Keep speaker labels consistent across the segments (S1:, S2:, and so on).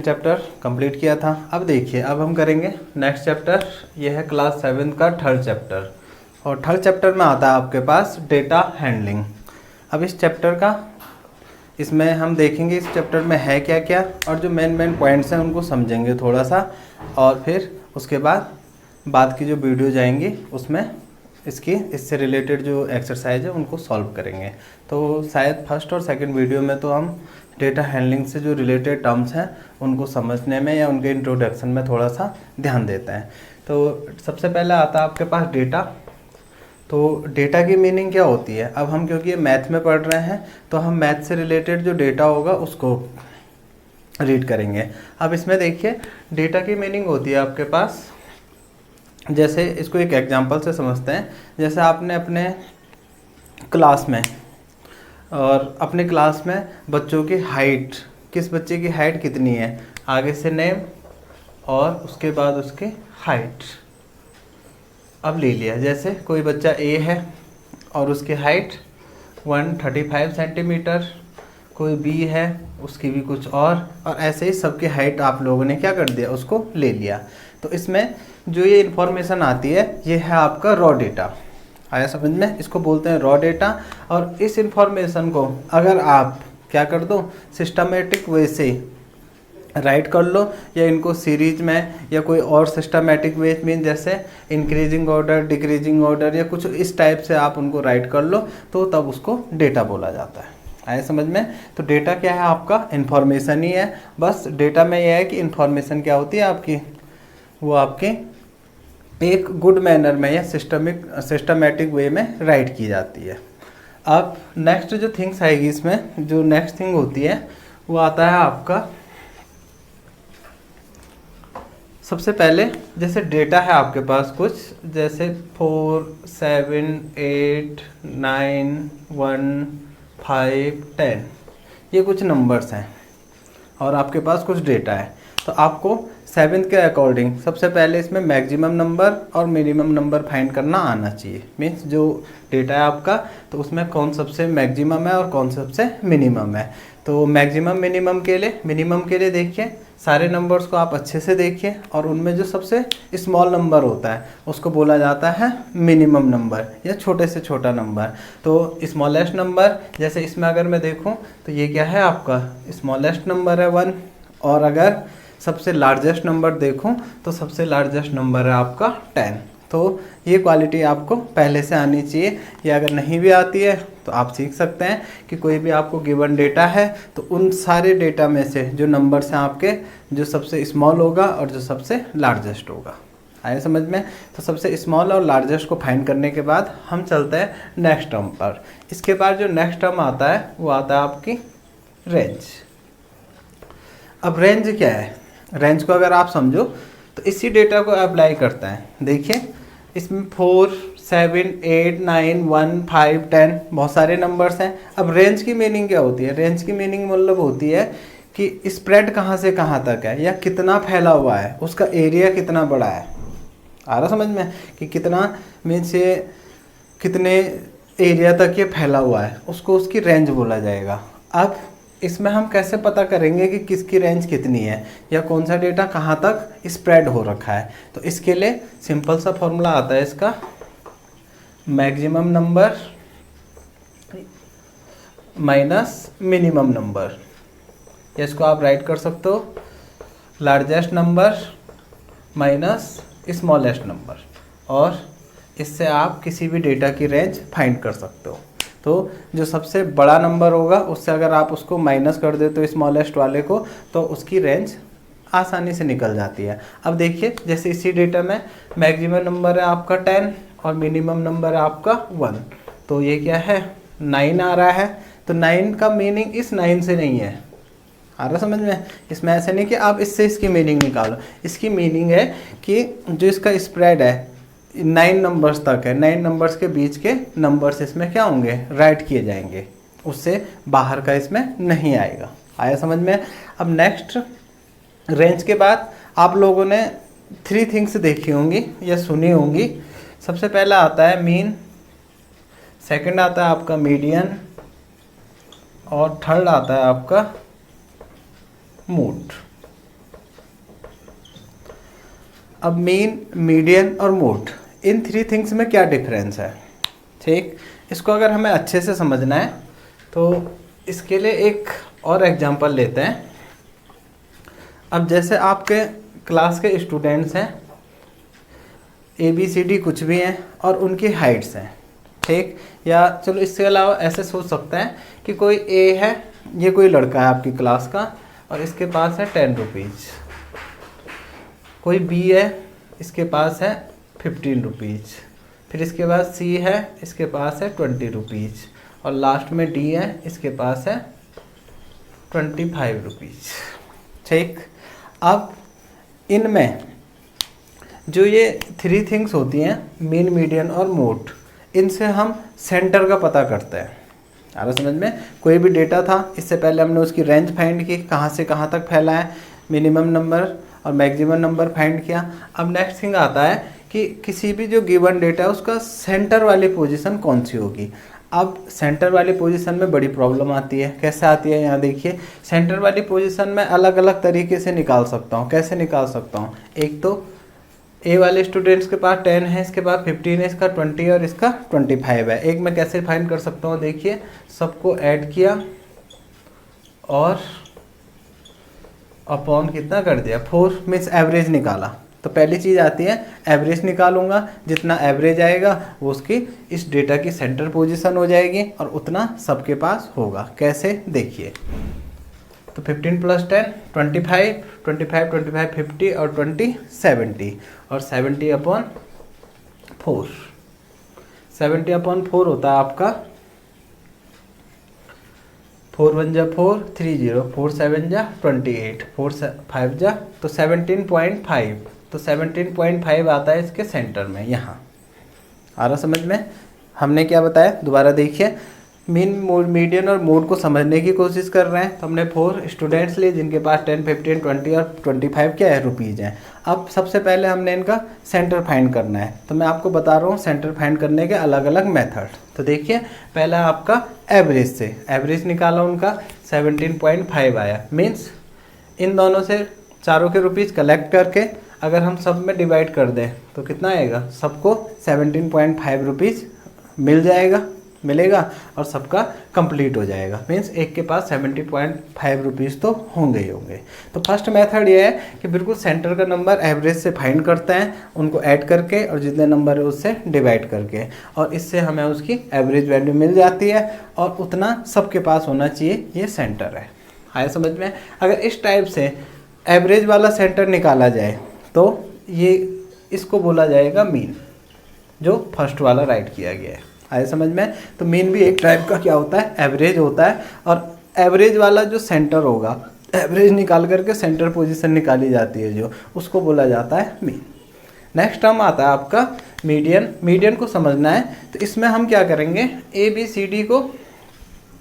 S1: Chapter complete किया था। अब देखिए, अब हम करेंगे नेक्स्ट चैप्टर। यह है क्लास 7 का थर्ड चैप्टर, और थर्ड चैप्टर में आता है आपके पास डेटा हैंडलिंग। अब इस चैप्टर का इसमें हम देखेंगे इस चैप्टर में है क्या क्या, और जो मेन पॉइंट्स हैं उनको समझेंगे थोड़ा सा, और फिर उसके बाद की जो वीडियो जाएंगी उसमें इससे रिलेटेड जो एक्सरसाइज है उनको सॉल्व करेंगे। तो शायद फर्स्ट और सेकंड वीडियो में तो हम डेटा हैंडलिंग से जो रिलेटेड टर्म्स हैं उनको समझने में या उनके इंट्रोडक्शन में थोड़ा सा ध्यान देते हैं। तो सबसे पहले आता है आपके पास डेटा। तो डेटा की मीनिंग क्या होती है? अब हम क्योंकि ये मैथ में पढ़ रहे हैं तो हम मैथ से रिलेटेड जो डेटा होगा उसको रीड करेंगे। अब इसमें देखिए, डेटा की मीनिंग होती है आपके पास, जैसे इसको एक एग्जांपल से समझते हैं। जैसे आपने अपने क्लास में बच्चों की हाइट, किस बच्चे की हाइट कितनी है, आगे से नेम और उसके बाद उसकी हाइट अब ले लिया। जैसे कोई बच्चा ए है और उसकी हाइट 135 सेंटीमीटर, कोई बी है उसकी भी कुछ और ऐसे ही सबकी हाइट आप लोगों ने क्या कर दिया, उसको ले लिया। तो इसमें जो ये इन्फॉर्मेशन आती है ये है आपका रॉ डेटा। आया समझ में? इसको बोलते हैं रॉ डेटा। और इस इन्फॉर्मेशन को अगर आप क्या कर दो, सिस्टमेटिक वे से राइट कर लो, या इनको सीरीज में या कोई और सिस्टमेटिक वे मीन जैसे इंक्रीजिंग ऑर्डर, डिक्रीजिंग ऑर्डर या कुछ इस टाइप से आप उनको राइट कर लो, तो तब उसको डेटा बोला जाता है। आए समझ में? तो डेटा क्या है आपका? इन्फॉर्मेशन ही है। बस डेटा में यह है कि इन्फॉर्मेशन क्या होती है आपकी, वो आपके एक गुड मैनर में या सिस्टमेटिक वे में राइट की जाती है। अब नेक्स्ट जो थिंग्स आएगी इसमें, जो नेक्स्ट थिंग होती है वो आता है आपका, सबसे पहले जैसे डेटा है आपके पास कुछ, जैसे 4 7 8 9 1 5 10, ये कुछ नंबर्स हैं और आपके पास कुछ डेटा है। तो आपको 7 के अकॉर्डिंग सबसे पहले इसमें मैक्सिमम नंबर और मिनिमम नंबर फाइंड करना आना चाहिए। मीन्स जो डेटा है आपका, तो उसमें कौन सबसे मैक्सिमम है और कौन सबसे मिनिमम है। तो मैक्सिमम मिनिमम के लिए देखिए, सारे नंबर्स को आप अच्छे से देखिए, और उनमें जो सबसे स्मॉल नंबर होता है उसको बोला जाता है मिनिमम नंबर या छोटे से छोटा नंबर। तो स्मॉलेस्ट नंबर, जैसे इसमें अगर मैं देखूं तो ये क्या है आपका, स्मॉलेस्ट नंबर है 1, और अगर सबसे लार्जेस्ट नंबर देखूं तो सबसे लार्जेस्ट नंबर है आपका 10। तो ये क्वालिटी आपको पहले से आनी चाहिए, या अगर नहीं भी आती है तो आप सीख सकते हैं कि कोई भी आपको गिवन डेटा है तो उन सारे डेटा में से जो नंबर्स हैं आपके, जो सबसे स्मॉल होगा और जो सबसे लार्जेस्ट होगा। आए समझ में? तो सबसे स्मॉल और लार्जेस्ट को फाइंड करने के बाद हम चलते हैं नेक्स्ट टर्म पर। इसके बाद जो नेक्स्ट टर्म आता है वो आता है आपकी रेंज। अब रेंज क्या है? रेंज को अगर आप समझो तो इसी डेटा को अप्लाई करता है। देखिए, इसमें 4 7 8 9 1 5 10 बहुत सारे नंबर्स हैं। अब रेंज की मीनिंग क्या होती है? रेंज की मीनिंग मतलब होती है कि स्प्रेड कहाँ से कहाँ तक है, या कितना फैला हुआ है, उसका एरिया कितना बड़ा है। आ रहा समझ में? कि कितना मीन्स ये कितने एरिया तक ये फैला हुआ है, उसको उसकी रेंज बोला जाएगा। अब इसमें हम कैसे पता करेंगे कि किसकी रेंज कितनी है या कौन सा डेटा कहाँ तक स्प्रेड हो रखा है? तो इसके लिए सिंपल सा फॉर्मूला आता है इसका, maximum number minus minimum number, या इसको आप राइट कर सकते हो largest number minus smallest number, और इससे आप किसी भी डेटा की रेंज फाइंड कर सकते हो। तो जो सबसे बड़ा नंबर होगा उससे अगर आप उसको माइनस कर दे तो स्मॉलेस्ट वाले को, तो उसकी रेंज आसानी से निकल जाती है। अब देखिए, जैसे इसी डेटा में मैक्सिमम नंबर है आपका 10 और मिनिमम नंबर है आपका 1, तो ये क्या है 9 आ रहा है। तो 9 का मीनिंग इस 9 से नहीं है। आ रहा समझ में? इसमें ऐसे नहीं कि आप इससे इसकी मीनिंग निकालो। इसकी मीनिंग है कि जो इसका स्प्रेड है 9 नंबर्स तक है, 9 नंबर्स के बीच के नंबर्स इसमें क्या होंगे, राइट किए जाएंगे, उससे बाहर का इसमें नहीं आएगा। आया समझ में? अब नेक्स्ट रेंज के बाद आप लोगों ने 3 थिंग्स देखी होंगी या सुनी होंगी। सबसे पहला आता है मीन, सेकंड आता है आपका मीडियन, और थर्ड आता है आपका मूड। अब मीन, मीडियन और मोड, इन थ्री थिंग्स में क्या डिफरेंस है, ठीक। इसको अगर हमें अच्छे से समझना है तो इसके लिए एक और एग्जांपल लेते हैं। अब जैसे आपके क्लास के स्टूडेंट्स हैं, ABCD कुछ भी हैं और उनकी हाइट्स हैं, ठीक। या चलो इससे अलावा ऐसे सोच सकते हैं कि कोई A है, ये कोई लड़का है आपकी क्लास का और इसके पास है 10 रुपीज़। कोई B है, इसके पास है 15 रुपीज़। फिर इसके बाद C है, इसके पास है 20 रुपीज़। और लास्ट में D है, इसके पास है 25 रुपीज़, ठीक। अब इनमें जो ये थ्री थिंग्स होती हैं, मीन, मीडियन और मोड, इनसे हम सेंटर का पता करते हैं। आ रहा समझ में? कोई भी डेटा था, इससे पहले हमने उसकी रेंज फाइंड की, कहाँ से कहाँ तक फैला है, मिनिमम नंबर और मैक्सिमम नंबर फाइंड किया। अब नेक्स्ट थिंग आता है कि किसी भी जो गिवन डेटा है उसका सेंटर वाली पोजीशन कौन सी होगी। अब सेंटर वाली पोजीशन में बड़ी प्रॉब्लम आती है। कैसे आती है, यहाँ देखिए। सेंटर वाली पोजीशन में अलग अलग तरीके से निकाल सकता हूँ। कैसे निकाल सकता हूँ? एक तो ए वाले स्टूडेंट्स के पास 10 है, इसके पास 15 है, इसका 20 है और इसका 25 है। एक मैं कैसे फाइंड कर सकता हूँ, देखिए, सबको ऐड किया और अपॉन कितना कर दिया, 4, मीन्स एवरेज निकाला। तो पहली चीज़ आती है एवरेज निकालूंगा, जितना एवरेज आएगा वो उसकी इस डेटा की सेंटर पोजीशन हो जाएगी और उतना सबके पास होगा। कैसे, देखिए। तो 15 + 10 25, 25 25 50 और 20 70 और 70/4, 70/4 होता है आपका 4 1 जा 4 3 0, 4 7 जा 28, 4 5 जा तो 17.5, तो 17.5 आता है इसके सेंटर में। यहाँ आ रहा समझ में? हमने क्या बताया, दोबारा देखिए। मीन, मीडियन और मोड को समझने की कोशिश कर रहे हैं। तो हमने 4 स्टूडेंट्स लिए जिनके पास 10, 15, 20 और 25 क्या है, रुपीज़ हैं। अब सबसे पहले हमने इनका सेंटर फाइंड करना है। तो मैं आपको बता रहा हूँ सेंटर फाइंड करने के अलग अलग मेथड। तो देखिए, पहला आपका एवरेज से, एवरेज निकाला उनका 17.5 आया। मीन्स इन दोनों से चारों के रुपीज़ कलेक्ट करके अगर हम सब में डिवाइड कर दें तो कितना आएगा, सबको 17.5 रुपीज़ मिलेगा और सबका कंप्लीट हो जाएगा। मीन्स एक के पास 70.5 रुपीज़ तो होंगे ही होंगे। तो फर्स्ट मेथड ये है कि बिल्कुल सेंटर का नंबर एवरेज से फाइंड करते हैं, उनको ऐड करके और जितने नंबर है उससे डिवाइड करके, और इससे हमें उसकी एवरेज वैल्यू मिल जाती है और उतना सबके पास होना चाहिए, ये सेंटर है। आया समझ में? अगर इस टाइप से एवरेज वाला सेंटर निकाला जाए तो ये इसको बोला जाएगा मीन, जो फर्स्ट वाला राइट किया गया है। आया समझ में? तो मीन भी एक टाइप का क्या होता है, एवरेज होता है। और एवरेज वाला जो सेंटर होगा, एवरेज निकाल करके सेंटर पोजीशन निकाली जाती है जो, उसको बोला जाता है मीन। नेक्स्ट टर्म आता है आपका मीडियन। मीडियन को समझना है तो इसमें हम क्या करेंगे, ABCD को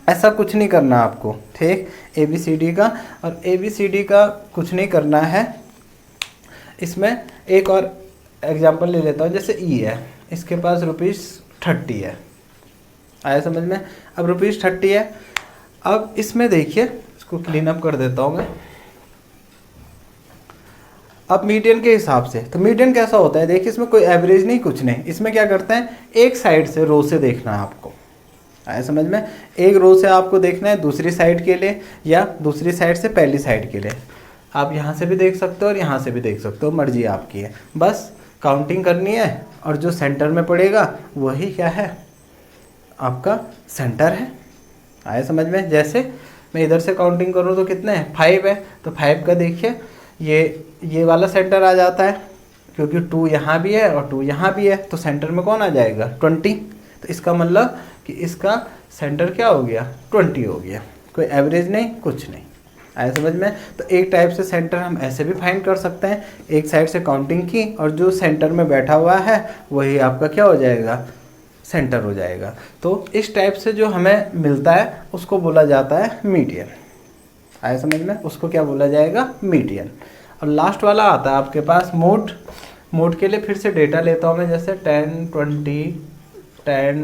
S1: ऐसा कुछ नहीं करना आपको, ठीक। ABCD का और ABCD का कुछ नहीं करना है। इसमें एक और एग्जांपल ले लेता हूँ। जैसे E है, इसके पास ₹30 है। आया समझ में? अब ₹30 है। अब इसमें देखिए, इसको क्लीन अप कर देता हूँ मैं। अब मीडियन के हिसाब से, तो मीडियन कैसा होता है, देखिए इसमें कोई एवरेज नहीं, कुछ नहीं। इसमें क्या करते हैं, एक साइड से, रो से देखना है आपको। आया समझ में? एक रो से आपको देखना है दूसरी साइड के लिए, या दूसरी साइड से पहली साइड के लिए। आप यहाँ से भी देख सकते हो और यहाँ से भी देख सकते हो, मर्जी आपकी है। बस काउंटिंग करनी है और जो सेंटर में पड़ेगा वही क्या है, आपका सेंटर है। आया समझ में? जैसे मैं इधर से काउंटिंग करूँ तो कितने हैं, 5 है। तो 5 का देखिए ये वाला सेंटर आ जाता है, क्योंकि 2 यहाँ भी है और 2 यहाँ भी है। तो सेंटर में कौन आ जाएगा, 20। तो इसका मतलब कि इसका सेंटर क्या हो गया, 20 हो गया। कोई एवरेज नहीं, कुछ नहीं। आया समझ में? तो एक टाइप से सेंटर हम ऐसे भी फाइंड कर सकते हैं। एक साइड से काउंटिंग की और जो सेंटर में बैठा हुआ है वही आपका क्या हो जाएगा, सेंटर हो जाएगा। तो इस टाइप से जो हमें मिलता है उसको बोला जाता है मीडियन। आया समझ में? उसको क्या बोला जाएगा, मीडियन। और लास्ट वाला आता है आपके पास मोड। मोड के लिए फिर से डेटा लेता हूँ मैं, जैसे 10 20 10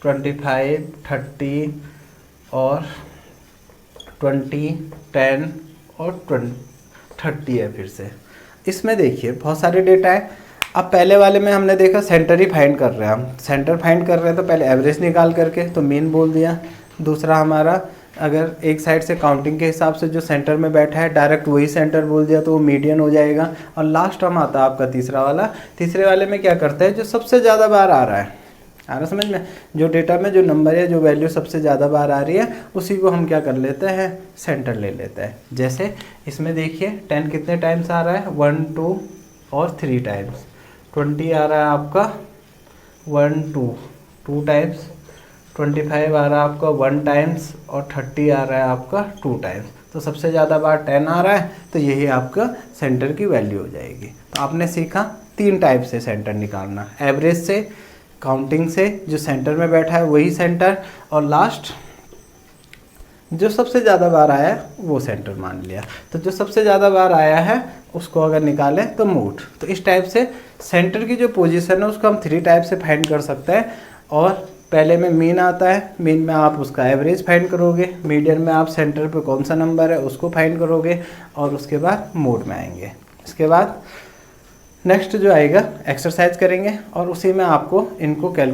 S1: 25 30 और 20 10 और 30 है फिर से। इसमें देखिए बहुत सारे डेटा है। अब पहले वाले में हमने देखा सेंटर ही फाइंड कर रहे हैं, हम सेंटर फाइंड कर रहे हैं तो पहले एवरेज निकाल करके तो मीन बोल दिया। दूसरा हमारा अगर एक साइड से काउंटिंग के हिसाब से जो सेंटर में बैठा है डायरेक्ट वही सेंटर बोल दिया तो वो मीडियन हो जाएगा। और लास्ट हम आता है आपका तीसरा वाला। तीसरे वाले में क्या करता है, जो सबसे ज़्यादा बार आ रहा है, आ रहा समझ में, जो डेटा में जो नंबर है जो वैल्यू सबसे ज़्यादा बार आ रही है उसी को हम क्या कर लेते हैं, सेंटर ले लेते हैं। जैसे इसमें देखिए 10 कितने टाइम्स आ रहा है, 1 2 और 3 टाइम्स। 20 आ रहा है आपका 1 2 2 टाइम्स। 25 आ रहा है आपका 1 टाइम्स और 30 आ रहा है आपका 2 टाइम्स। तो सबसे ज़्यादा बार 10 आ रहा है तो यही आपका सेंटर की वैल्यू हो जाएगी। तो आपने सीखा 3 टाइप से सेंटर निकालना, एवरेज से, काउंटिंग से, जो सेंटर में बैठा है वही सेंटर, और लास्ट जो सबसे ज़्यादा बार आया है वो सेंटर मान लिया। तो जो सबसे ज़्यादा बार आया है उसको अगर निकालें तो मोड। तो इस टाइप से सेंटर की जो पोजीशन है उसको हम 3 टाइप से फाइंड कर सकते हैं। और पहले में मीन आता है, मीन में आप उसका एवरेज फाइंड करोगे, मीडियन में आप सेंटर पे कौन सा नंबर है उसको फाइंड करोगे, और उसके बाद मोड में आएंगे। इसके बाद नेक्स्ट जो आएगा एक्सरसाइज करेंगे और उसी में आपको इनको कैलकुलेट